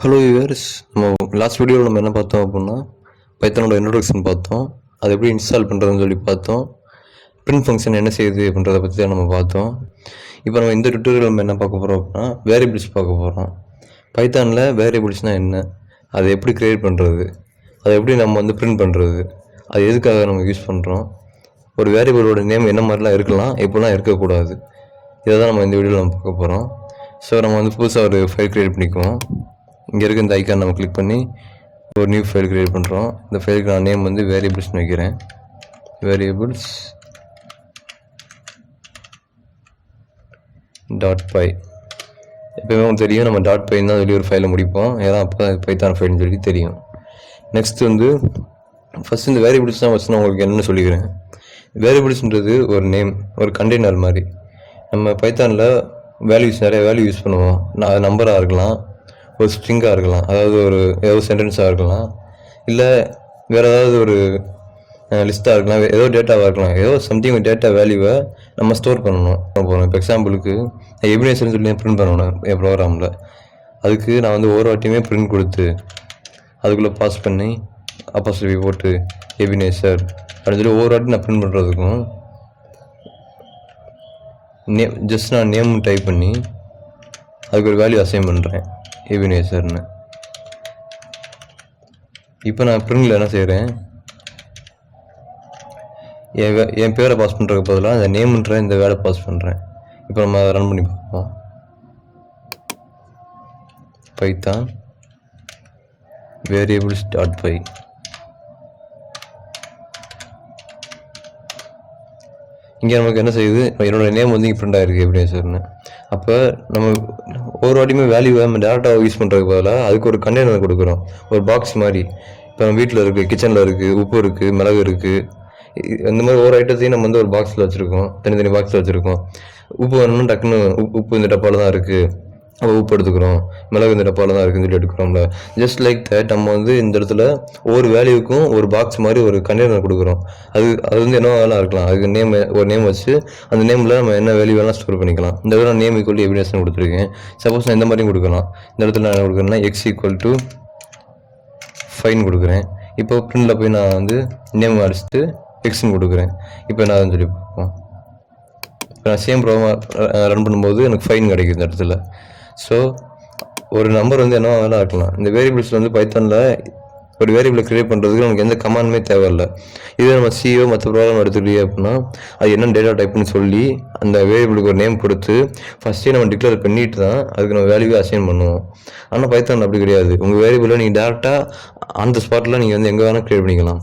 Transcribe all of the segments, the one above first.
Hello viewers, நம்ம last வீடியோவில் நம்ம என்ன பார்த்தோம் அப்படின்னா பைத்தானோட இன்ட்ரோடக்ஷன் பார்த்தோம். அது எப்படி இன்ஸ்டால் பண்ணுறதுன்னு சொல்லி பார்த்தோம். பிரிண்ட் ஃபங்க்ஷன் என்ன செய்யுது அப்படின்றத பற்றி தான் நம்ம பார்த்தோம். இப்போ நம்ம இந்த டுட்டோரியல் நம்ம என்ன பார்க்க போகிறோம் அப்படின்னா வேரியபிள்ஸ் பார்க்க போகிறோம். பைத்தானில் வேரியபிள்ஸ்னால் என்ன, அதை எப்படி க்ரியேட் பண்ணுறது, அதை எப்படி நம்ம பிரிண்ட் பண்ணுறது, அது எதுக்காக நம்ம யூஸ் பண்ணுறோம், ஒரு வேரியபிளோட நேம் என்ன மாதிரிலாம் இருக்கலாம், எப்படிலாம் இருக்கக்கூடாது, இதை தான் நம்ம இந்த வீடியோவில் நம்ம பார்க்க போகிறோம். ஸோ நம்ம புதுசாக ஒரு ஃபைல் க்ரியேட் பண்ணிக்குவோம். இங்கே இருக்க இந்த ஐக்கான் நம்ம கிளிக் பண்ணி ஒரு நியூ ஃபைல் க்ரியேட் பண்ணுறோம். இந்த ஃபைலுக்கு நான் நேம் வேரியபிள்ஸ்னு வைக்கிறேன். Variables .py. எப்போயுமே உங்களுக்கு தெரியும், நம்ம .py தான் சொல்லி ஒரு ஃபைலை முடிப்போம். ஏன்னா அப்போ பைத்தான் ஃபைல்னு சொல்லி தெரியும். நெக்ஸ்ட் ஃபஸ்ட்டு இந்த வேரியபிள்ஸ் தான் ஃபஸ்ட்டு நான் உங்களுக்கு என்னென்னு சொல்லிக்கிறேன். வேரியபிள்ஸ்ன்றது ஒரு நேம், ஒரு கண்டெய்னர் மாதிரி. நம்ம பைத்தானில் நிறைய வேல்யூ யூஸ் பண்ணுவோம். அது நம்பராக இருக்கலாம், ஒரு ஸ்ட்ரிங்காக இருக்கலாம், அதாவது ஏதோ சென்டென்ஸாக இருக்கலாம், இல்லை வேறு ஏதாவது ஒரு லிஸ்ட்டாக இருக்கலாம், ஏதோ டேட்டாவாக இருக்கலாம், ஏதோ சம்திங் டேட்டா வேல்யூவை நம்ம ஸ்டோர் பண்ணணும் போகிறோம். இப்போ எக்ஸாம்பிளுக்கு எபினேசர்னு சொல்லி பிரிண்ட் பண்ணணும் என் ப்ரோக்ராமில். அதுக்கு நான் ஒவ்வொரு வாட்டியுமே பிரிண்ட் கொடுத்து அதுக்குள்ளே பாஸ் பண்ணி அப்போஸ்ட்ரோஃபி போட்டு எபினேசர் அப்படின்னு சொல்லி ஒவ்வொரு வாட்டி நான் பிரிண்ட் பண்ணுறதுக்கும் ஜஸ்ட் நான் நேம் டைப் பண்ணி அதுக்கு ஒரு வேல்யூ அசைன் பண்ணுறேன், எபினேசர்னு. இப்போ நான் பிரிண்டில் என்ன செய்கிறேன், என் பேரை பாஸ் பண்ணுறதுக்கு பதிலாக அந்த நேம்ன்ற இந்த வேலை பாஸ் பண்ணுறேன். இப்போ நம்ம அதை ரன் பண்ணி பார்ப்போம். Python variables.py. இங்கே நமக்கு என்ன செய்யுது, என்னோடய நேம் இங்கே பிரிண்ட் ஆகிருக்கு எபினேசர்னு. அப்போ நம்ம ஒவ்வொரு வாட்டியுமே வேல்யூவை நம்ம டேரெக்டாக யூஸ் பண்ணுறதுக்கு பதிலாக அதுக்கு ஒரு கண்டெய்னர் கொடுக்குறோம், ஒரு பாக்ஸ் மாதிரி. இப்போ நம்ம வீட்டில் இருக்குது, கிச்சனில் இருக்குது, உப்பு இருக்குது, மிளகு இருக்குது, இந்த மாதிரி ஒவ்வொரு ஐட்டத்தையும் நம்ம ஒரு பாக்ஸில் வச்சுருக்கோம், தனித்தனி பாக்ஸில் வச்சுருக்கோம். உப்பு வேணும்னு டக்குன்னு உப்பு இந்த டப்பாவில் தான் இருக்குது, அப்போ உப்பு எடுத்துக்கிறோம். மிளகு இந்த டப்பாவில் தான் இருக்குன்னு சொல்லி எடுக்கிறோம்ல. ஜஸ்ட் லைக் தட் நம்ம இந்த இடத்துல ஒவ்வொரு வேல்யூக்கும் ஒரு பாக்ஸ் மாதிரி ஒரு கண்டெய்னர் கொடுக்குறோம். அது என்ன வேலை இருக்கலாம், அதுக்கு ஒரு நேம் வச்சு அந்த நேமில் நம்ம என்ன வேல்யூ வேணால் ஸ்டோர் பண்ணிக்கலாம். இந்த இடத்துல நேம் ஈக்குவல் டு எவிடன்ஸ் கொடுத்துருக்கேன். சப்போஸ் நான் இந்த மாதிரியும் கொடுக்கலாம். இந்த இடத்துல நான் என்ன கொடுக்குறேன்னா எக்ஸ் ஈக்குவல் டு ஃபைன் கொடுக்குறேன். இப்போ பிரிண்டில் போய் நான் நேம் அடிச்சுட்டு எக்ஸ்ன்னு கொடுக்குறேன். இப்போ என்ன ஆகுதுன்னு சொல்லி பார்ப்போம். இப்போ நான் சேம் ப்ரோக்ராம் ரன் பண்ணும்போது எனக்கு ஃபைன் கிடைக்குது இந்த இடத்துல. ஸோ ஒரு நம்பர் என்ன வேணால் இருக்கலாம். இந்த வேரியபிள்ஸில் பைத்தானில் ஒரு வேரியபிளை க்ரியேட் பண்ணுறதுக்கு நமக்கு எந்த கமாண்டுமே தேவையில்லை. இதே நம்ம சிஓ மற்ற ப்ரோக்ராம் எடுத்துக்கிட்டே அப்படின்னா அது என்ன டேட்டா டைப்னு சொல்லி அந்த வேரியபிளுக்கு ஒரு நேம் கொடுத்து ஃபஸ்ட்டே நம்ம டிக்ளேர் பண்ணிட்டு தான் அதுக்கு நம்ம வேல்யூவே அசைன் பண்ணுவோம். ஆனால் பைத்தான் அப்படி கிடையாது. உங்கள் வேரியபிளை நீங்கள் டேரெக்டாக அந்த ஸ்பாட்டில் நீங்கள் எங்கே வேணால் க்ரியேட் பண்ணிக்கலாம்.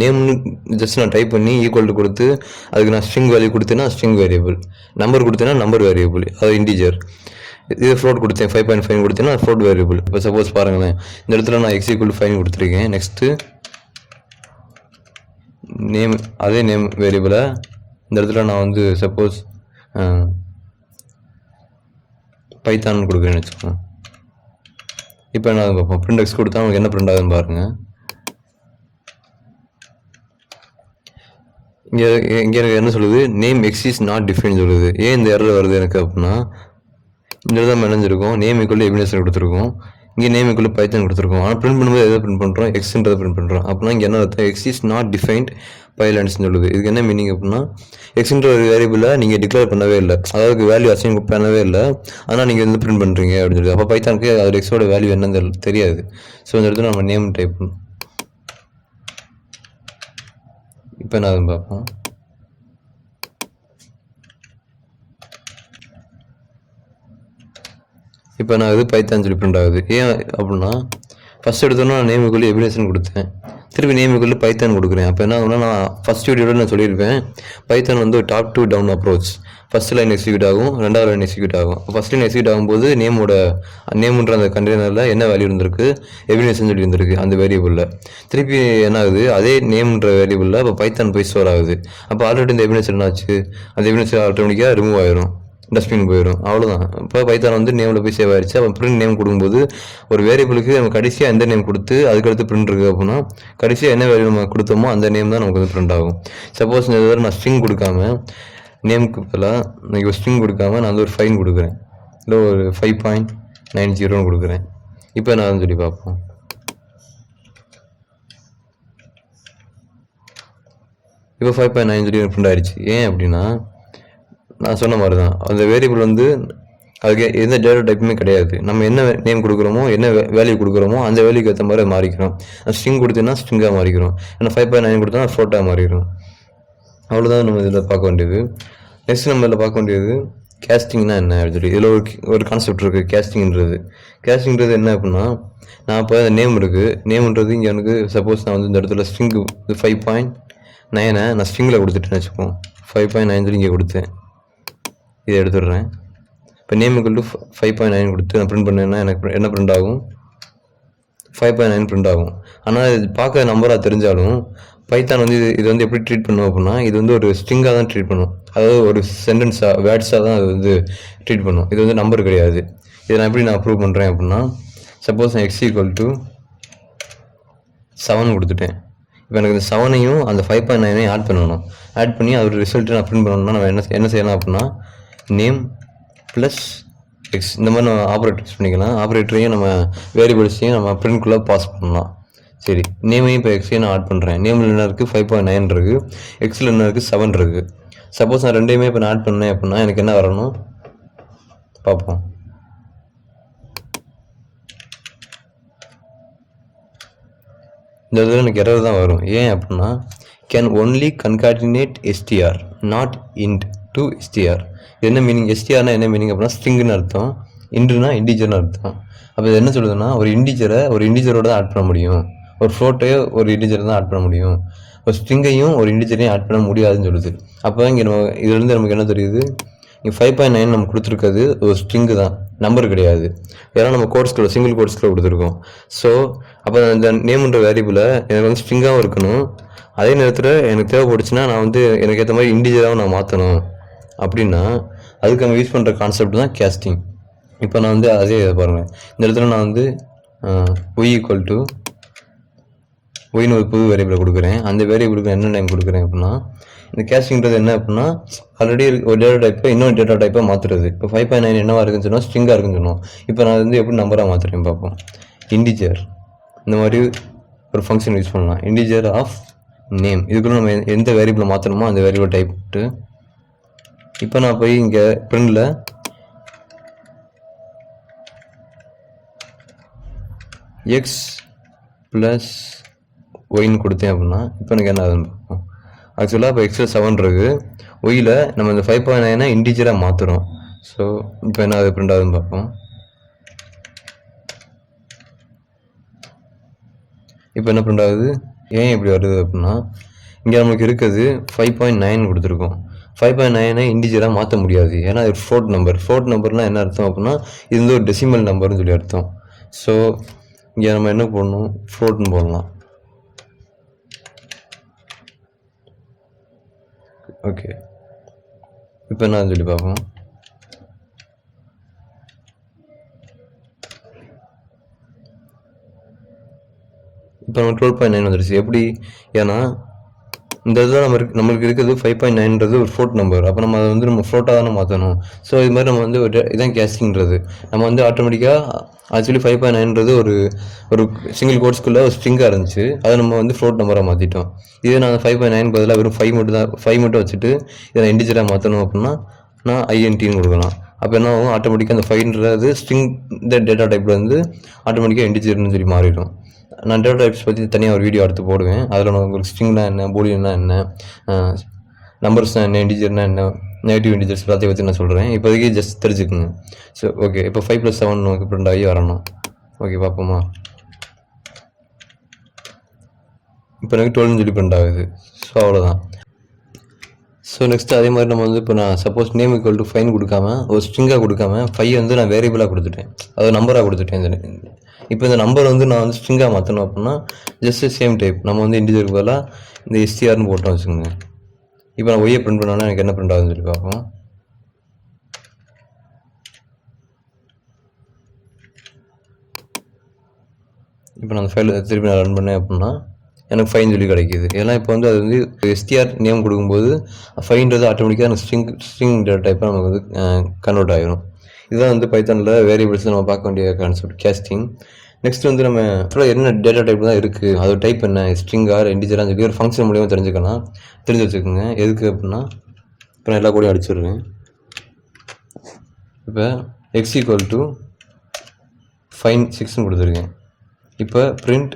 நேம்னு ஜஸ்ட் நான் டைப் பண்ணி ஈக்குவல் டு கொடுத்து அதுக்கு நான் ஸ்ட்ரிங் வேல்யூ கொடுத்தேன்னா ஸ்ட்ரிங் வேரியபிள், நம்பர் கொடுத்தேன்னா நம்பர் வேரியபிள், அது இன்டிஜர். இது ஃப்ளோட் கொடுத்தேன் 5.5 கொடுத்தேன்னா ஃப்ளோட் வேரியபிள். இப்போ சப்போஸ் பாருங்களேன், இந்த இடத்துல நான் எக்ஸ் ஈக்குவல் டு 5 கொடுத்துருக்கேன். நெக்ஸ்ட்டு நேம், அதே நேம் வேரியபிளை இந்த இடத்துல நான் சப்போஸ் பைத்தான் கொடுக்குறேன்னு வச்சுக்கோங்க. இப்போ என்ன பார்ப்போம், பிரிண்ட் எக்ஸ் கொடுத்தா நமக்கு என்ன பிரிண்ட் ஆகுதுன்னு பாருங்கள். இங்கே எனக்கு என்ன சொல்லுது, name X is not define சொல்லுது. ஏன் இந்த எரர் வருது எனக்கு அப்படின்னா, இந்த தான் மெனஞ்சிருக்கும், நேம் ஈக்குவல் எபினேசர் கொடுத்துருக்கோம், இங்கே நேம் ஈக்குவல் பைத்தான் கொடுத்துருக்கோம். ஆனால் பிரிண்ட் பண்ணும்போது எதை பிரிண்ட் பண்ணுறோம், எக்ஸ்ன்றதை பிரிண்ட் பண்ணுறோம். அப்படின்னா இங்கே என்ன அர்த்தம், எக்ஸ் இஸ் நாட் டிஃபைன்ட் பைலான்ஸ்னு சொல்லுது. இதுக்கு என்ன மீனிங் அப்படின்னா, எக்ஸ்ன்ற ஒரு வேரியபிளை நீங்கள் டிக்ளேர் பண்ணவே இல்லை, அதாவது வேல்யூ அசைன் பண்ணவே இல்லை, ஆனால் நீங்கள் பிரிண்ட் பண்ணுறீங்க அப்படின்னு சொல்லி. அப்போ பைத்தானுக்கு அது எக்ஸோட வேல்யூ என்னன்னு தெரியாது. ஸோ இந்த இடத்துல நம்ம நேம் டைப் பண்ணணும். இப்போ நான் பார்ப்போம். இப்போ நான் பைத்தான் சொல்லி பிரிண்ட் ஆகுது. ஏன் அப்படின்னா, ஃபஸ்ட் எடுத்தோன்னா நான் நேம் ஈக்குவல் எபினேசன் கொடுத்தேன், திருப்பி நேம் ஈக்குவல் பைத்தான் கொடுக்குறேன். அப்போ என்ன ஆகும்னா, நான் ஃபஸ்ட் வீடியோட நான் சொல்லியிருப்பேன், பைத்தான் ஒரு top to down approach. First line execute ஆகும், ரெண்டாவது லைன் எக்ஸிக்யூட் ஆகும். ஃபஸ்ட் லைன் எக்ஸிக்யூட் ஆகும்போது நேம்ன்ற அந்த கண்டெய்னரில் என்ன வேல்யூ இருந்திருக்கு, எபினேசன் சொல்லி இருந்திருக்கு அந்த வேரியபிளில். திருப்பி என்ன ஆகுது, அதே நேம்ன்ற வேரியபிளில் இப்போ பைத்தான் போய் ஸ்டோர் ஆகுது. அப்போ ஆல்ரெடி இந்த எபினேசன் என்னாச்சு, அந்த எபினேசன் ஆட்டோமேட்டிக்காக ரிமூவ் ஆயிரும், டஸ்ட்பின் போயிடும், அவ்வளோதான். இப்போ பைத்தான் நேமில் போய் சேவ் ஆயிடுச்சு. அப்போ பிரிண்ட் நேம் கொடுக்கும்போது ஒரு வேரியபிளுக்கு நம்ம கடைசியாக எந்த நேம் கொடுத்து அதுக்கடுத்து பிரிண்ட் இருக்குது அப்படின்னா, கடைசியாக என்ன வேல்யூ நம்ம கொடுத்தோமோ அந்த நேம் தான் நமக்கு பிரிண்ட் ஆகும். சப்போஸ் இந்த தடவை நான் ஸ்ட்ரிங் கொடுக்காம நேமுக்கு பதிலாக நான் ஸ்ட்ரிங் கொடுக்காம நான் ஒரு ஃபைன் கொடுக்குறேன், இல்லை ஒரு 5.90 கொடுக்குறேன். இப்போ நான் சொல்லி பார்ப்போம். இப்போ 5.9 சொல்லி பிரிண்ட் ஆயிடுச்சு. ஏன் அப்படின்னா நான் சொன்ன மாதிரி தான் அந்த வேரியபிள் வந்து அதுக்கு எந்த டேட்டா டைப்புமே கிடையாது. நம்ம என்ன நேம் கொடுக்குறோமோ என்ன வேல்யூ கொடுக்குறோமோ அந்த வேல்யூக்கு ஏற்ற மாதிரி மாறிக்கிறோம். ஸ்ட்ரிங் கொடுத்தீங்கன்னா ஸ்ட்ரிங்காக மாறிக்கிறோம். ஏன்னா 5.9 கொடுத்தா ஃப்ளோட்டாக மாறிடும். அவ்வளோதான் நம்ம இதில் பார்க்க வேண்டியது. நெக்ஸ்ட் நம்ம இதில் பார்க்க வேண்டியது கேஸ்டிங்னா என்ன அப்படின்னு சொல்லி. இதில் ஒரு கான்செப்ட் இருக்குது கேஸ்டிங்கிறது என்ன அப்படின்னா, நான் இப்போ நேம் இருக்குது, நேம்ன்றது இங்கே எனக்கு சப்போஸ் நான் வந்து இந்த இடத்துல ஸ்ட்ரிங்கு 5.9 நான் ஸ்ட்ரிங்கில் கொடுத்துட்டேன்னு வச்சுப்போம். 5.9 சொல்லி இங்கே கொடுத்தேன், இதை எடுத்துடுறேன். இப்போ நேம் ஈக்குவல் டு 5.9 கொடுத்து நான் பிரிண்ட் பண்ணேன்னா எனக்கு என்ன பிரிண்ட் ஆகும்? 5.9 பிரிண்ட் ஆகும். ஆனால் இது பார்க்க நம்பராக தெரிஞ்சாலும் பைத்தான் வந்து இது வந்து எப்படி ட்ரீட் பண்ணும் அப்படின்னா, இது வந்து ஒரு ஸ்ட்ரிங்காக தான் ட்ரீட் பண்ணும். அதாவது ஒரு சென்டென்ஸாக வேர்ட்ஸாக தான் அது வந்து ட்ரீட் பண்ணும். இது வந்து நம்பர் கிடையாது. இதை நான் எப்படி ப்ரூவ் பண்ணுறேன் அப்படின்னா, சப்போஸ் நான் x ஈக்குவல் டு 7 கொடுத்துட்டேன். இப்போ எனக்கு இந்த 7ஐயும் அந்த 5.9ஐயும் ஆட் பண்ணணும். ஆட் பண்ணி அதோட ரிசல்ட்டை நான் பிரிண்ட் பண்ணணும்னா நம்ம என்ன செய்யலாம் அப்படின்னா, நேம் ப்ளஸ் எக்ஸ் இந்த மாதிரி நம்ம ஆப்ரேட்டர் யூஸ் பண்ணிக்கலாம். ஆப்ரேட்டரையும் நம்ம வேரியபிள்ஸையும் நம்ம பிரிண்ட்குள்ளே பாஸ் பண்ணலாம். சரி, நேமையும் இப்போ எக்ஸையும் நான் ஆட் பண்ணுறேன். நேமில் என்ன இருக்குது? 5.9 இருக்குது. எக்ஸில் என்ன இருக்குது? 7 இருக்குது. சப்போஸ் நான் ரெண்டையுமே இப்போ நான் ஆட் பண்ணேன் அப்படின்னா எனக்கு என்ன வரணும் பார்ப்போம். இந்த இதில் எனக்கு எரர் தான் வரும். ஏன் அப்படின்னா, can only concatenate STR not int to STR. என்ன மீனிங்? எஸ்டிஆர்னா என்ன மீனிங் அப்படின்னா ஸ்ட்ரிங்னு அர்த்தம், இன்ட்னா இன்டிஜர்னு அர்த்தம். அப்போ இது என்ன சொல்லுதுன்னா, ஒரு இன்டிஜரோட தான் ஆட் பண்ண முடியும், ஒரு ஃப்ளோட்டையோ ஒரு இன்டிஜர் தான் ஆட் பண்ண முடியும், ஒரு ஸ்ட்ரிங்கையும் ஒரு இன்டிஜரையும் ஆட் பண்ண முடியாதுன்னு சொல்லுது. அப்போ இங்கே நம்ம இதுலேருந்து நமக்கு என்ன தெரியுது? இங்கே 5.9 நம்ம கொடுத்துருக்கிறது ஒரு ஸ்ட்ரிங்கு தான், நம்பர் கிடையாது. ஏன்னா நம்ம கோட்ஸ்குள்ள சிங்கிள் கோட்ஸ்குள்ள கொடுத்துருக்கோம். ஸோ அப்போ இந்த நேம்ன்ற வேரியபிளை எனக்கு வந்து ஸ்ட்ரிங்காகவும் இருக்கணும், அதே நேரத்தில் எனக்கு தேவைப்படுச்சுன்னா நான் வந்து எனக்கு ஏற்ற மாதிரி இன்டிஜராகவும் நான் மாற்றணும். அப்படின்னா அதுக்கு நம்ம யூஸ் பண்ணுற கான்செப்ட் தான் கேஸ்டிங். இப்போ நான் வந்து அதே பாருங்கள், இந்த இடத்துல நான் வந்து y ஈக்குவல் டு ஒய்னு ஒரு புது வேரியபிளை கொடுக்குறேன். அந்த வேரியபிளுக்கு என்ன நேம் கொடுக்குறேன் அப்படின்னா, இந்த கேஸ்டிங்கிறது என்ன அப்படின்னா, ஆல்ரெடி ஒரு டேட்டா டைப்பை இன்னொரு டேட்டா டைப்பாக மாற்றுறது. இப்போ 5.9 என்னவா இருக்குன்னு சொன்னால் ஸ்ட்ரிங்காக இருக்குன்னு சொன்னோம். இப்போ நான் வந்து எப்படி நம்பராக மாற்றுறேன் பார்ப்போம். இன்டிஜர் இந்த மாதிரி ஒரு ஃபங்க்ஷன் யூஸ் பண்ணலாம். இன்டிஜர் ஆஃப் நேம், இதுக்குள்ள நம்ம எந்த வேரியபிளை மாற்றணுமோ அந்த வேரியபிள் டைப்ட்டு. இப்போ நான் போய் இங்கே பிரிண்டில் எக்ஸ் ப்ளஸ் ஒயின்னு கொடுத்தேன் அப்படின்னா இப்போ எனக்கு என்ன ஆகுதுன்னு பார்ப்போம். ஆக்சுவலாக இப்போ எக்ஸில் 7 இருக்குது, ஒயில் நம்ம இந்த 5.9 இன்டிஜராக மாற்றுறோம். ஸோ இப்போ என்ன அது பிரிண்ட் ஆகுதுன்னு பார்ப்போம். இப்போ என்ன பிரிண்ட் ஆகுது? ஏன் இப்படி வருது அப்படின்னா, இங்கே நமக்கு இருக்கிறது 5.9 கொடுத்துருக்கோம். 5.9 இன்டிஜராக மாற்ற முடியாது, ஏன்னா இது ஃப்ளோட் நம்பர்னால் என்ன அர்த்தம் அப்படின்னா, இது வந்து ஒரு டெசிமல் நம்பர்னு சொல்லி அர்த்தம். ஸோ இங்கே நம்ம என்ன போடணும்? ஃப்ளோட்னு போடலாம். ஓகே, இப்போ என்ன சொல்லி பார்ப்போம். இப்போ நம்ம 12.9 வந்துடுச்சு. எப்படி? ஏன்னா இந்த இதில் நம்மளுக்கு இருக்கிறது 5.9ன்றது ஒரு ஃப்ளோட் நம்பர். அப்போ நம்ம அதை வந்து நம்ம ஃப்ளோட்டாக தானே மாற்றணும். ஸோ இது மாதிரி நம்ம வந்து இதான் கேஸ்டிங்கிறது. நம்ம வந்து ஆட்டோமேட்டிக்காக ஆக்சுவலி 5.9ன்றது ஒரு சிங்கிள் கோட்ஸ்குள்ளே ஒரு ஸ்ட்ரிங்காக இருந்துச்சு, அதை நம்ம வந்து ஃப்ளோட் நம்பராக மாற்றிட்டோம். இதே நான் 5.9 பதிலாக வெறும் 5 மட்டும் வச்சுட்டு இதை இன்டிஜராக மாற்றணும் அப்படின்னா நான் ஐஎன்டின்னு கொடுக்கலாம். அப்போ என்ன ஆகும்? ஆட்டோமேட்டிக்காக அந்த 5ன்றது ஸ்ட்ரிங் இந்த டேட்டா டைப்பில் வந்து ஆட்டோமேட்டிக்காக இன்டிஜர்னு சொல்லி மாறிடும். நான் டேட்டா டைப்ஸ் பற்றி தனியாக ஒரு வீடியோ எடுத்து போடுவேன். அதில் நான் உங்களுக்கு ஸ்ட்ரிங்னா என்ன, பூலியன்னா என்ன, நம்பர்ஸ்னால் என்ன, இன்டிஜர்னா என்ன, நெகட்டிவ் இன்டிஜர்ஸ் எல்லாத்தையும் பற்றி நான் சொல்கிறேன். இப்போதைக்கு ஜஸ்ட் தெரிஞ்சுக்குங்க. ஸோ ஓகே, இப்போ 5+7 நமக்கு பிரிண்ட் ஆகி வரணும். ஓகே, பார்ப்போமா. இப்போ எனக்கு 12 சொல்லி பிரிண்ட் ஆகுது. ஸோ அவ்வளோதான். ஸோ நெக்ஸ்ட்டு அதே மாதிரி நம்ம வந்து இப்போ நான் சப்போஸ் நேம் ஈக்குவல் டு 5 கொடுக்காம ஒரு ஸ்ட்ரிங்காக கொடுக்காம 5 வந்து நான் வேரியபிளாக கொடுத்துட்டேன், அது நம்பராக கொடுத்துட்டேன். இப்போ இந்த நம்பர் வந்து நான் வந்து ஸ்ட்ரிங்காக மாற்றணும் அப்படின்னா ஜஸ்ட் சேம் டைப் நம்ம வந்து இன்டிஜருக்கு பதிலாக இந்த எஸ்டிஆர்னு போட்டோம் வச்சுக்கோங்க. இப்போ நான் ஒய்யை பிரிண்ட் பண்ணோன்னா எனக்கு என்ன பிரிண்ட் ஆகுதுன்னு சொல்லி பார்ப்போம். இப்போ நான் அந்த ஃபைல் திருப்பி நான் ரன் பண்ணேன் அப்படின்னா எனக்கு 5 சொல்லி கிடைக்கிது. ஏன்னா இப்போ வந்து அது வந்து எஸ்டிஆர் நேம் கொடுக்கும்போது 5ன்றது ஆட்டோமேட்டிக்காக எனக்கு ஸ்ட்ரிங் டேட்டா டைப்பாக நமக்கு வந்து கன்வெர்ட் ஆகிடும். இதுதான் வந்து பைத்தானில் வேரியபிள்ஸ் நம்ம பார்க்க வேண்டிய கான்செப்ட் கேஸ்டிங். நெக்ஸ்ட் வந்து நம்ம என்ன டேட்டா டைப் தான் இருக்குது, அதோட டைப் என்ன, ஸ்ட்ரிங்கா இன்டிஜரான்னு சொல்லி ஒரு ஃபங்க்ஷன் மூலியமாக தெரிஞ்சுக்கலாம். தெரிஞ்சு வச்சுக்கோங்க. எதுக்கு அப்படின்னா இப்போ நான் எல்லா கூடயும் அடிச்சிடுறேன். இப்போ எக்ஸ் ஈக்குவல் டு ஃபைன் 6ன்னு கொடுத்துருக்கேன். இப்போ பிரிண்ட்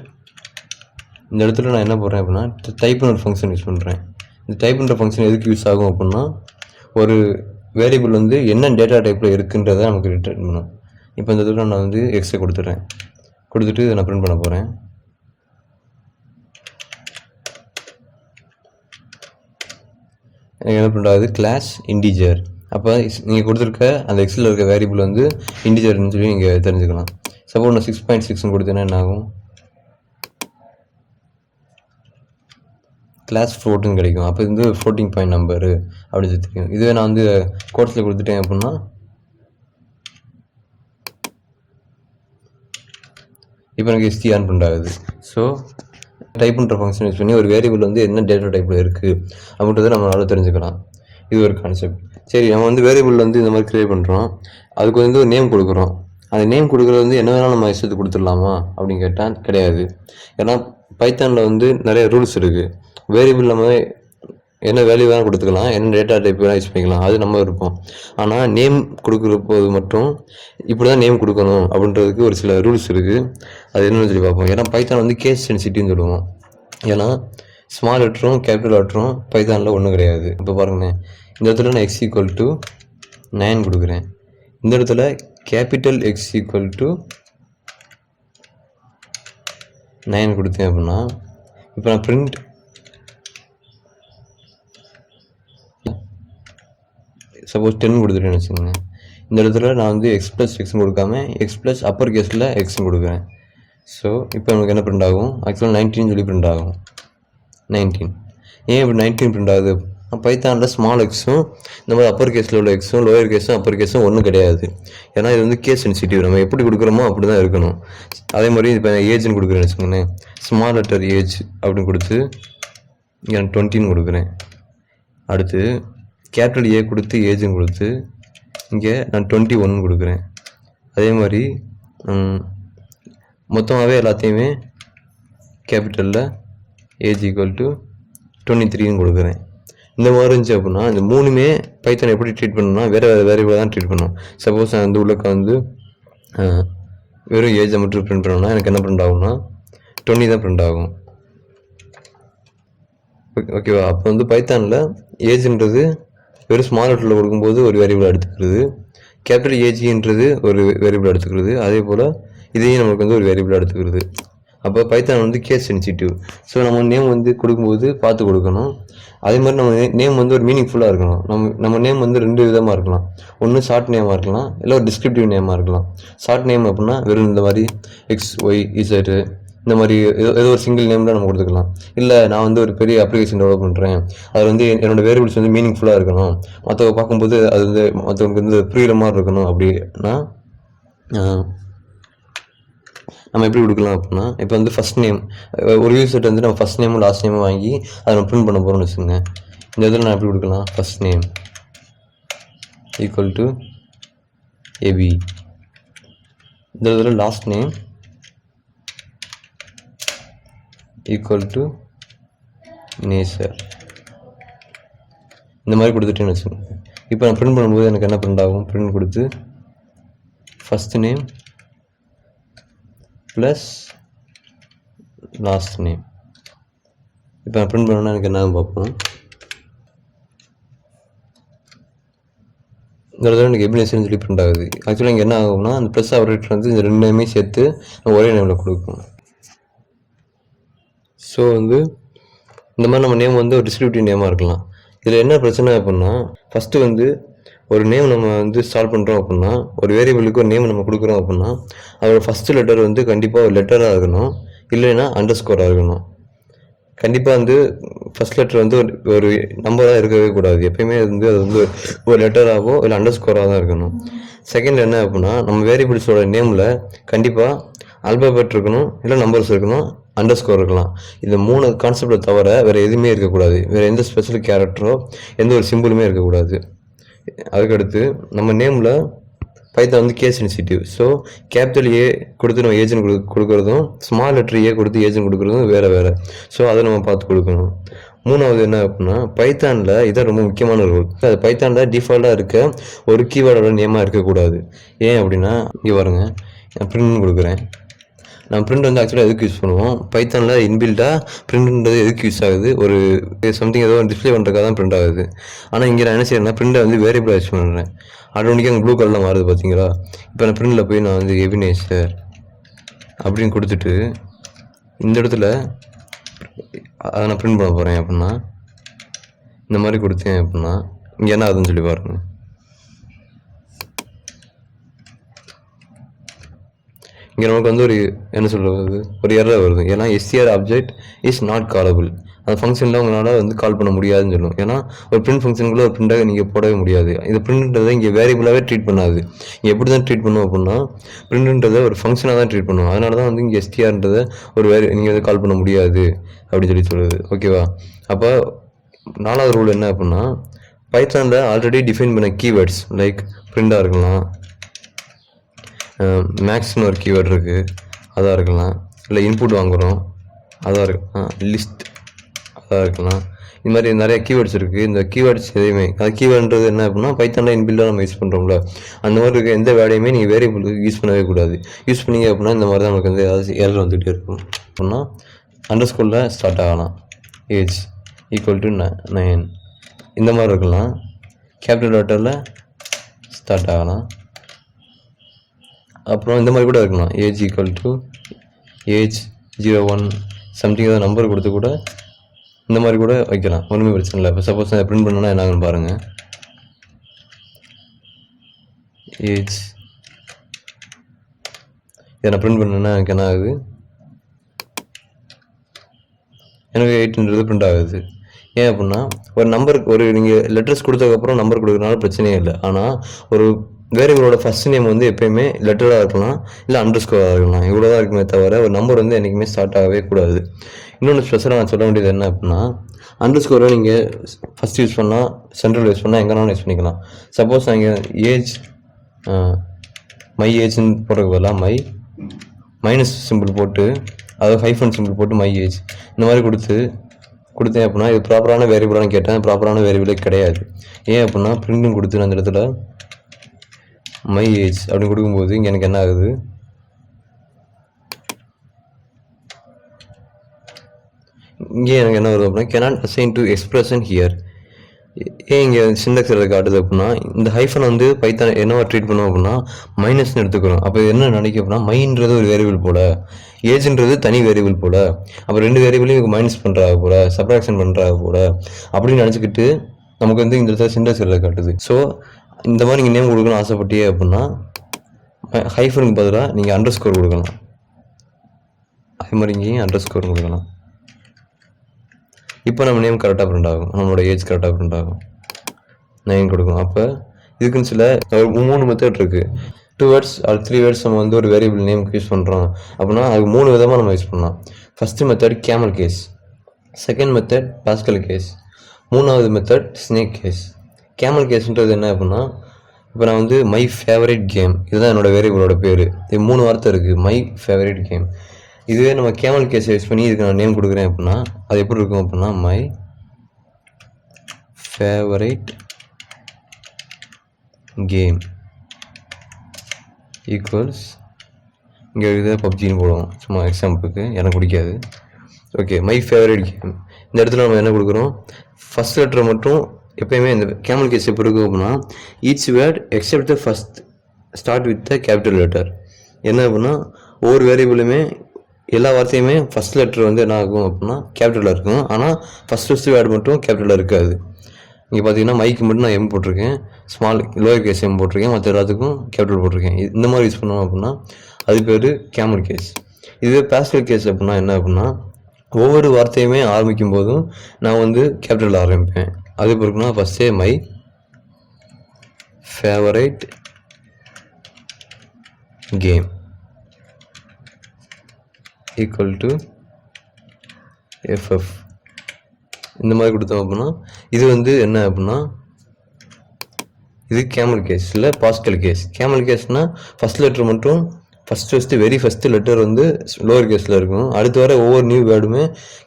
இந்த இடத்துல நான் என்ன போடுறேன் அப்படின்னா டைப்னு ஒரு ஃபங்க்ஷன் யூஸ் பண்ணுறேன். இந்த டைப்ன்ற ஃபங்க்ஷன் எதுக்கு யூஸ் ஆகும் அப்படின்னா ஒரு வேரியபிள் வந்து என்ன டேட்டா டைப்பில் இருக்குன்றதை நமக்கு ரிட்டர்ன் பண்ணும். இப்போ இந்த இடத்துல நான் வந்து எக்ஸை கொடுத்துட்றேன். கொடுத்துட்டு இதை நான் பிரிண்ட் பண்ண போகிறேன். எனக்கு என்ன பிரிண்ட் ஆகுது, கிளாஸ் இன்டிஜர். அப்போ நீங்கள் கொடுத்துருக்க அந்த எக்ஸில் இருக்க வேரியபிள் வந்து இன்டிஜர்னு சொல்லி நீங்கள் தெரிஞ்சுக்கலாம். சப்போஸ் நான் 6.6ன்னு கொடுத்தேன்னா என்ன ஆகும், கிளாஸ் ஃப்ளோட்டுன்னு கிடைக்கும். அப்போ இது வந்து ஃப்ளோட்டிங் பாயிண்ட் நம்பரு அப்படின்னு சொல்லி தெரியும். இதுவே நான் வந்து கோட்ஸில் கொடுத்துட்டேன் அப்படின்னா இப்போ எனக்கு STR பிரிண்ட் ஆகுது. ஸோ டைப்ன்ற ஃபங்க்ஷன் யூஸ் பண்ணி ஒரு வேரியபிள் வந்து என்ன டேட்டா டைப்பில் இருக்குது அப்படின்றத நம்மளால தெரிஞ்சுக்கலாம். இது ஒரு கான்செப்ட். சரி, நம்ம வந்து வேரியபிள் வந்து இந்த மாதிரி க்ரியேட் பண்ணுறோம். அதுக்கு வந்து ஒரு நேம் கொடுக்குறோம். அந்த நேம் கொடுக்குறது வந்து என்ன வேணாலும் நம்ம இஷ்டத்துக்கு கொடுத்துடலாமா அப்படின்னு கேட்டால் கிடையாது. ஏன்னா பைத்தானில் வந்து நிறைய ரூல்ஸ் இருக்குது. வேரியபிள் நம்ம என்ன வேல்யூ வேணால் கொடுத்துக்கலாம், என்ன டேட்டா டைப் வேணால் யூஸ் பண்ணிக்கலாம், அது நம்ம இருப்போம். ஆனால் நேம் கொடுக்குற போது மட்டும் இப்படி தான் நேம் கொடுக்கணும் அப்படின்றதுக்கு ஒரு சில ரூல்ஸ் இருக்குது. அது என்னன்னு சொல்லி பார்ப்போம். ஏன்னா பைத்தான் வந்து கேஸ் சென்சிட்டிவ்னு சொல்லுவோம். ஏன்னா ஸ்மால் லெட்டரும் கேபிட்டல் லெட்டரும் பைத்தானில் ஒன்றும் கிடையாது. இப்போ பாருங்கண்ணே, இந்த இடத்துல நான் எக்ஸ் ஈக்குவல் டு 9 கொடுக்குறேன். இந்த இடத்துல கேபிட்டல் எக்ஸ் ஈக்குவல் டு 9 கொடுத்தேன் அப்படின்னா இப்போ நான் பிரிண்ட் சப்போஸ் 10 கொடுத்துட்டேன்னு வச்சுக்கோங்க. இந்த இடத்துல நான் வந்து எக்ஸ் ப்ளஸ் எக்ஸ்ன்னு கொடுக்காம எக்ஸ் ப்ளஸ் அப்பர் கேஸில் எக்ஸ்ன்னு கொடுக்குறேன். ஸோ இப்போ நமக்கு என்ன பிரிண்ட் ஆகும், ஆக்சுவலாக 19 சொல்லி பிரிண்ட் ஆகும். 19 ஏன் இப்படி 19 பிரிண்ட் ஆகுது, பைத்தானில் ஸ்மால் எக்ஸும் இந்த மாதிரி அப்பர் கேஸில் உள்ள எக்ஸும் லோயர் கேஸும் அப்பர் கேஸும் ஒன்றும் கிடையாது. ஏன்னா இது வந்து கேஸ் சென்சிட்டிவ். நம்ம எப்படி கொடுக்குறோமோ அப்படி தான் இருக்கணும். அதே மாதிரி இப்போ ஏஜ்னு கொடுக்குறேன்னு வச்சுக்கோங்களேன். ஸ்மால் லெட்டர் ஏஜ் அப்படின்னு கொடுத்து இங்கே நான் 20ன்னு கொடுக்குறேன். அடுத்து கேபிட்டல் ஏ கொடுத்து ஏஜ்னு கொடுத்து இங்கே நான் 21 கொடுக்குறேன். அதே மாதிரி மொத்தமாகவே எல்லாத்தையுமே கேபிட்டலில் ஏஜ் ஈக்குவல் டு 23ன்னு கொடுக்குறேன். இந்த மாதிரி இருந்துச்சு அப்படின்னா இந்த மூணுமே பைத்தான் எப்படி ட்ரீட் பண்ணணும்னா வேறு தான் ட்ரீட் பண்ணணும். சப்போஸ் நான் வந்து உள்ளக்க வந்து வெறும் ஏஜை மட்டும் பிரிண்ட் பண்ணோம்னா எனக்கு என்ன பிரிண்ட் ஆகும்னா 20 தான் பிரிண்ட் ஆகும். ஓகேவா? அப்போ வந்து பைத்தானில் ஏஜ்ன்றது வெறும் ஸ்மால் லெட்டரில் கொடுக்கும்போது ஒரு வேரியபிள் எடுத்துக்கிறது, கேபிட்டல் ஏஜின்றது ஒரு வேரியபிள் எடுத்துக்கிறது, அதே போல் இதையும் நமக்கு வந்து ஒரு வேரியபிள் எடுத்துக்கிறது. அப்போ பைத்தான் வந்து கேஸ் சென்சிட்டிவ். ஸோ நம்ம நேம் வந்து கொடுக்கும்போது பார்த்து கொடுக்கணும். அதே மாதிரி நம்ம நேம் வந்து ஒரு மீனிங்ஃபுல்லாக இருக்கணும். நம்ம நேம் வந்து 2 விதமாக இருக்கலாம். ஒன்று ஷார்ட் நேமாக இருக்கலாம், இல்லை ஒரு டிஸ்கிரிப்டிவ் நேமாக இருக்கலாம். ஷார்ட் நேம் அப்படின்னா வெறும் இந்த மாதிரி XYZ இந்த மாதிரி ஏதோ ஒரு சிங்கிள் நேமில் நம்ம கொடுத்துக்கலாம். இல்லை நான் வந்து ஒரு பெரிய அப்ளிகேஷன் டெவலப் பண்ணுறேன், அது வந்து என்னோடய வேரியபிள்ஸ் வந்து மீனிங்ஃபுல்லாக இருக்கணும், மற்றவங்க பார்க்கும்போது அது வந்து மற்றவங்களுக்கு வந்து புரிகிற மாதிரி இருக்கணும் அப்படின்னா நம்ம எப்படி கொடுக்கலாம் அப்படின்னா இப்போ வந்து ஃபஸ்ட் நேம் ஒரு யூசர்கிட்ட வந்து நம்ம ஃபஸ்ட் நேமும் லாஸ்ட் நேமும் வாங்கி அதை நம்ம பிரிண்ட் பண்ண போகிறோம்னு வச்சுக்கோங்க. இந்த இதில் நான் எப்படி கொடுக்கலாம், first name equal to A B, இந்த இதில் லாஸ்ட் நேம் ஈக்குவல் டு நேசர், இந்த மாதிரி கொடுத்துட்டேன்னு வச்சுக்கோங்க. இப்போ நான் பிரிண்ட் பண்ணும்போது எனக்கு என்ன பிரிண்ட் ஆகும், பிரிண்ட் கொடுத்து first name plus last name. இப்போ நான் பிரிண்ட் பண்ணோன்னா எனக்கு என்ன பார்ப்போம். இந்த இடத்துல எனக்கு எபினேஷன் சொல்லி பிரிண்ட் ஆகுது. ஆக்சுவலாக இங்கே என்ன ஆகும்னா அந்த ப்ளஸ் ஆப்ரேட்டர் வந்து இந்த 2 நேமே சேர்த்து ஒரே நேமில் கொடுக்கும். ஸோ வந்து இந்த மாதிரி நம்ம நேம் வந்து ஒரு டிஸ்கிரிப்டிவ் நேமாக இருக்கலாம். இதில் என்ன பிரச்சனை அப்படின்னா ஃபஸ்ட்டு வந்து ஒரு நேம் நம்ம வந்து ஸ்டார்ட் பண்ணுறோம் அப்படின்னா ஒரு வேரியபிளுக்கு ஒரு நேம் நம்ம கொடுக்குறோம் அப்படின்னா அதோட ஃபஸ்ட்டு லெட்டர் வந்து கண்டிப்பாக ஒரு லெட்டராக இருக்கணும், இல்லைன்னா அண்டர்ஸ்கோராக இருக்கணும். கண்டிப்பாக வந்து ஃபஸ்ட் லெட்டர் வந்து ஒரு நம்பராக இருக்கவே கூடாது. எப்பயுமே வந்து அது வந்து ஒரு லெட்டராகவோ இல்லை அண்டர்ஸ்கோராக தான் இருக்கணும். செகண்ட் என்ன அப்படின்னா நம்ம வேரியபிள்ஸோட நேமில் கண்டிப்பாக ஆல்பபெட் இருக்கணும், இல்லை நம்பர்ஸ் இருக்கணும், அண்டர்ஸ்கோர் இருக்கலாம். இந்த 3 கான்செப்டை தவிர வேறு எதுவுமே இருக்கக்கூடாது. வேறு எந்த ஸ்பெஷல் கேரக்டரோ எந்த ஒரு சிம்பிளுமே இருக்கக்கூடாது. அதுக்கடுத்து நம்ம நேமில் பைத்தான் வந்து case sensitive. So capital A கொடுத்து நம்ம ஏஜென்ட் கொடுக்குறதும் ஸ்மால் லெட்டர் ஏ கொடுத்து ஏஜென்ட் கொடுக்குறதும் வேறு. ஸோ அதை நம்ம பார்த்து கொடுக்கணும். மூணாவது என்ன அப்படின்னா பைத்தானில் இதான் ரொம்ப முக்கியமான ரூல். அது பைத்தானில் டிஃபால்ட்டாக இருக்க ஒரு கீவேர்டோட நேமாக இருக்கக்கூடாது. ஏன் அப்படின்னா இங்கே பாருங்க, நான் பிரிண்ட் கொடுக்குறேன். நான் பிரிண்ட் வந்து ஆக்சுவலாக எதுக்கு யூஸ் பண்ணுவோம், பைத்தானில் இன்பில்டாக பிரிண்ட்ன்றது எதுக்கு யூஸ் ஆகுது, ஒரு சம்திங் ஏதோ டிஸ்பிளே பண்ணுறதுக்காக தான் பிரிண்ட் ஆகுது. ஆனால் இங்கே நான் என்ன செய்யறேன்னா பிரிண்டை வந்து வேரியபிளாக யூஸ் பண்ணுறேன். ஆட்டோமேட்டிக்காக அங்கே ப்ளூ கலரில் மாறுது பார்த்தீங்களா. இப்போ நான் பிரிண்டில் போய் நான் வந்து எபினேஷர் அப்படின்னு கொடுத்துட்டு இந்த இடத்துல அதை நான் பிரிண்ட் பண்ண போகிறேன் அப்படின்னா இந்த மாதிரி கொடுத்தேன் அப்படின்னா இங்கே என்ன ஆகுதுன்னு சொல்லி பாருங்க. இங்கே நமக்கு வந்து ஒரு என்ன சொல்கிறது, ஒரு எரர் வருது. ஏன்னா STR object is not callable. அந்த ஃபங்க்ஷனில் உங்களால் வந்து கால் பண்ண முடியாதுன்னு சொல்லும். ஏன்னா ஒரு பிரிண்ட் ஃபங்க்ஷனுக்குள்ளே ஒரு பிரிண்டாக நீங்கள் போடவே முடியாது. இந்த பிரிண்ட்ன்றதை இங்கே வேரியபிளாகவே ட்ரீட் பண்ணாது. இங்கே எப்படி தான் ட்ரீட் பண்ணுவோம் அப்படின்னா பிரிண்ட்ன்றதை ஒரு ஃபங்க்ஷனாக தான் ட்ரீட் பண்ணுவோம். அதனால தான் வந்து இங்கே எஸ்டிஆர்ன்றதை ஒரு நீங்கள் வந்து கால் பண்ண முடியாது அப்படின்னு சொல்லுது. ஓகேவா. அப்போ நாலாவது ரூல் என்ன அப்படின்னா பைத்தானில் ஆல்ரெடி டிஃபைன் பண்ண கீவேர்ட்ஸ் லைக் பிரிண்டாக இருக்கலாம், மேக்ஸ்னு ஒரு கீவேர்ட் இருக்குது அதாக இருக்கலாம், இல்லை இன்புட் வாங்குகிறோம் அதாக இருக்கலாம், லிஸ்ட் அதாக இருக்கலாம். இந்த மாதிரி நிறைய கீவேர்ட்ஸ் இருக்குது. இந்த கீவேர்ட்ஸ் எதையுமே அது கீவேர்டுன்றது என்ன அப்படின்னா பைத்தானில் இன்பில்டாக நம்ம யூஸ் பண்ணுறோம்ல, அந்த மாதிரி இருக்க எந்த வேலையுமே நீங்கள் வேரியபிள் யூஸ் பண்ணவே கூடாது. யூஸ் பண்ணிங்க அப்படின்னா இந்த மாதிரி தான் நமக்கு வந்து ஏதாவது எரர் வந்துகிட்டே இருக்கும். அப்படின்னா அண்டர்ஸ்கோரில் ஸ்டார்ட் ஆகலாம், ஏஜ் ஈக்குவல் டு 9 இந்த மாதிரி இருக்கலாம். கேபிட்டல் லெட்டரில் ஸ்டார்ட் ஆகலாம். அப்புறம் இந்த மாதிரி கூட இருக்கலாம், age equal to age 01 something ஏதாவது நம்பர் கொடுத்து கூட இந்த மாதிரி கூட வைக்கலாம், ஒன்றுமே பிரச்சனை இல்லை. இப்போ சப்போஸ் நான் பிரிண்ட் பண்ணணும்னா என்ன ஆகுன்னு பாருங்கள். ஏஜ் இதை நான் பிரிண்ட் பண்ணேன்னா எனக்கு என்ன ஆகுது, எனக்கு 8ன்றது பிரிண்ட் ஆகுது. ஏன் அப்படின்னா ஒரு நம்பருக்கு ஒரு நீங்கள் லெட்டர்ஸ் கொடுத்ததுக்கப்புறம் நம்பர் கொடுக்குறதுனால பிரச்சனையே இல்லை. ஆனால் ஒரு வேரியபிளோட ஃபர்ஸ்ட் நேம் வந்து எப்பயுமே லெட்டராக இருக்கலாம், இல்லை அண்டர்ஸ்கோராக இருக்கலாம், இவ்வளோ தான் இருக்குமே தவிர ஒரு நம்பர் வந்து என்றைக்குமே ஸ்டார்ட் ஆகவே கூடாது. இன்னொன்று ஸ்பெஷலாக நான் சொல்ல வேண்டியது என்ன அப்படின்னா அண்டர்ஸ்கோரை நீங்கள் ஃபஸ்ட் யூஸ் பண்ணால் சென்ட்ரல் யூஸ் பண்ணால் எங்கேனாலும் யூஸ் பண்ணிக்கலாம். சப்போஸ் நீங்கள் ஏஜ் மை ஏஜ்னு போடுறதுக்கு பதிலாக மைனஸ் சிம்பிள் போட்டு அதாவது ஹைஃபன் சிம்பிள் போட்டு மை ஏஜ் இந்த மாதிரி கொடுத்தேன் அப்படின்னா இது ப்ராப்பரான வேரியபிளானு கேட்டேன், ப்ராப்பரான வேரியபிளே கிடையாது. ஏன் அப்படின்னா பிரிண்டும் கொடுத்து அந்த இடத்துல மை ஏஜ் அப்படின்னு கொடுக்கும்போது இங்கே எனக்கு என்ன ஆகுது, இங்கே எனக்கு என்ன வருது அப்படின்னா cannot assign to expression here. ஏன் இங்கே சிண்டெக்ஸ் எதாவது காட்டுது அப்படின்னா இந்த ஹைஃபன் வந்து பைத்தான் என்னவா ட்ரீட் பண்ணுவோம் அப்படின்னா மைனஸ்ன்னு எடுத்துக்கிறோம். அப்போ என்ன நினைக்க அப்படின்னா மைன்றது ஒரு வேரியபிள் போல், ஏஜ்ன்றது தனி வேரியபிள் போல், அப்போ ரெண்டு வேரியபிளையும் மைனஸ் பண்ணுறாங்க போல், சப்ராக்ஷன் பண்ணுறாங்க போல் அப்படின்னு நினச்சிக்கிட்டு நமக்கு வந்து இந்த இடத்துல சிண்டெக்ஸ் எதாவது காட்டுது. ஸோ இந்த மாதிரி நீங்கள் நேம் கொடுக்கணும்னு ஆசைப்பட்டீங்க அப்படின்னா ஹைஃபனுக்கு பதிலாக நீங்கள் அண்டர்ஸ்கோர் கொடுக்கலாம். அதே மாதிரி இங்கேயும் அண்டர்ஸ்கோர் கொடுக்கலாம். இப்போ நம்ம நேம் கரெக்டாக பிரிண்ட் ஆகும், நம்மளோட ஏஜ் கரெக்டாக பிரிண்ட் ஆகும், 9 கொடுக்கும். அப்போ இதுக்குன்னு சில 3 மெத்தட் இருக்குது. 2 வேர்ட்ஸ் ஆர் 3 வேர்ட்ஸ் நம்ம வந்து ஒரு வேரியபிள் நேமுக்கு யூஸ் பண்ணுறோம் அப்படின்னா அதுக்கு 3 விதமாக நம்ம யூஸ் பண்ணலாம். First method camel case, second method Pascal case, மூணாவது மெத்தட் ஸ்னேக் கேஸ். கேமல் கேஸ்ன்றது என்ன அப்படின்னா இப்போ நான் வந்து மை ஃபேவரட் கேம் இதுதான் என்னோடய வேரியபிளோட பேர். இது 3 வார்த்தை இருக்குது, மை ஃபேவரட் கேம். இதுவே நம்ம கேமல் கேஸை யூஸ் பண்ணி இதுக்கு நான் நேம் கொடுக்குறேன் அப்படின்னா அது எப்படி இருக்கும் அப்படின்னா மை ஃபேவரட் கேம் ஈக்குவல்ஸ் இங்கே இதை பப்ஜின்னு போடுவோம் சும்மா எக்ஸாம்பிளுக்கு, எனக்கு பிடிக்காது. Okay, my favourite game. இந்த இடத்துல நம்ம என்ன கொடுக்குறோம், ஃபஸ்ட் லெட்டரை மட்டும் எப்பயுமே இந்த கேமல் கேஸ் எப்படி இருக்கும் அப்படின்னா each word except the first start with the capital letter. என்ன அப்படின்னா ஒவ்வொரு வேரியபிளுமே எல்லா வார்த்தையுமே ஃபஸ்ட் லெட்டர் வந்து என்ன ஆகும் அப்படின்னா கேபிட்டலில் இருக்கும், ஆனால் ஃபஸ்ட் வேர்டு மட்டும் கேபிட்டலில் இருக்காது. இங்கே பார்த்தீங்கன்னா மைக்கு மட்டும் நான் எம் போட்டிருக்கேன், ஸ்மால் லோயர் கேஸ் எம் போட்டிருக்கேன், மற்ற எல்லாத்துக்கும் கேபிட்டல் போட்டிருக்கேன். இந்த மாதிரி யூஸ் பண்ணோம் அப்படின்னா அது பேர் கேமல் கேஸ். இதுவே பாஸ்கல் கேஸ் அப்படின்னா என்ன அப்படின்னா ஒவ்வொரு வார்த்தையுமே ஆரம்பிக்கும் போதும் நான் வந்து கேபிட்டலில் ஆரம்பிப்பேன். அது பிறகுனா ஃபஸ்ட்டே my favourite game equal to FF இந்த மாதிரி கொடுத்தோம் அப்படின்னா இது வந்து என்ன அப்படின்னா இது கேமல் கேஸ் இல்லை பாஸ்கல் கேஸ். கேமல் கேஸ்னால் ஃபஸ்ட் லெட்டர் மட்டும் ஃபஸ்ட்டு லெட்டர் வந்து லோவர் கேஸில் இருக்கும். அடுத்து வர ஒவ்வொரு நியூ வேர்டுமே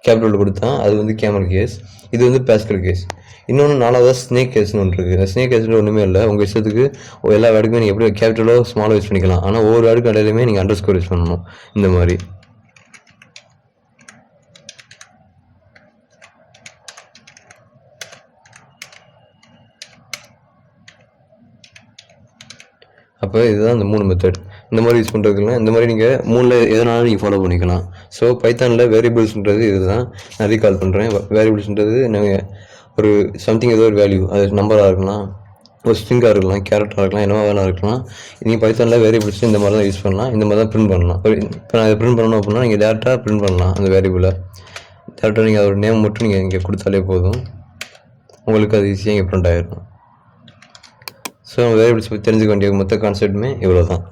கேபிட்டலில் கொடுத்தா அது வந்து கேமல் கேஸ். இது வந்து பாஸ்கல் கேஸ். இன்னொன்று 4வது ஸ்னேக் கேஸ்னு ஒன்று இருக்குது. ஸ்னேக் கேஸ்னு ஒன்றுமே இல்லை, உங்கள் இஷ்டத்துக்கு எல்லா வேர்டுக்குமே நீங்கள் எப்படி கேபிட்டலோ ஸ்மாலோ யூஸ் பண்ணிக்கலாம். ஆனால் ஒவ்வொரு வேர்டுக்கு இடையிலுமே நீங்கள் அண்டர்ஸ்கோர் யூஸ் பண்ணணும். இந்த மாதிரி அப்போ இதுதான் இந்த 3 மெத்தட். இந்த மாதிரி யூஸ் பண்ணுறதுக்குலாம் இந்த மாதிரி நீங்கள் 3ல் எதனாலும் நீங்கள் ஃபாலோ பண்ணிக்கலாம். ஸோ பைத்தானில் வேரியபிள்ஸ்ன்றது இது தான் நான் ரீகால் பண்ணுறேன். வேரியபிள்ஸ்ன்றது நீங்கள் ஒரு சம்திங் ஏதோ ஒரு வேல்யூ, அது நம்பராக இருக்கலாம், ஒரு ஸ்ட்ரிங்காக இருக்கலாம், கேரக்டராக இருக்கலாம், என்னவா வேணா இருக்கலாம். நீங்கள் பைத்தானில் வேரியபிள்ஸ் இந்த மாதிரி தான் யூஸ் பண்ணலாம். இந்த மாதிரி தான் பிரிண்ட் பண்ணலாம். இப்போ நான் இதை பிரிண்ட் பண்ணணும் அப்படின்னா நீங்கள் டேரெக்டாக பிரிண்ட் பண்ணலாம். அந்த வேரியபிளை டேரெக்டாக நீங்கள் அதோட நேம் மட்டும் நீங்கள் இங்கே கொடுத்தாலே போதும், உங்களுக்கு அது ஈஸியாக இங்கே பிரிண்ட் ஆகிடும். ஸோ வேரியபிள்ஸ் பற்றி தெரிஞ்சுக்க வேண்டிய மொத்த கான்செப்ட்டுமே இவ்வளோ தான்.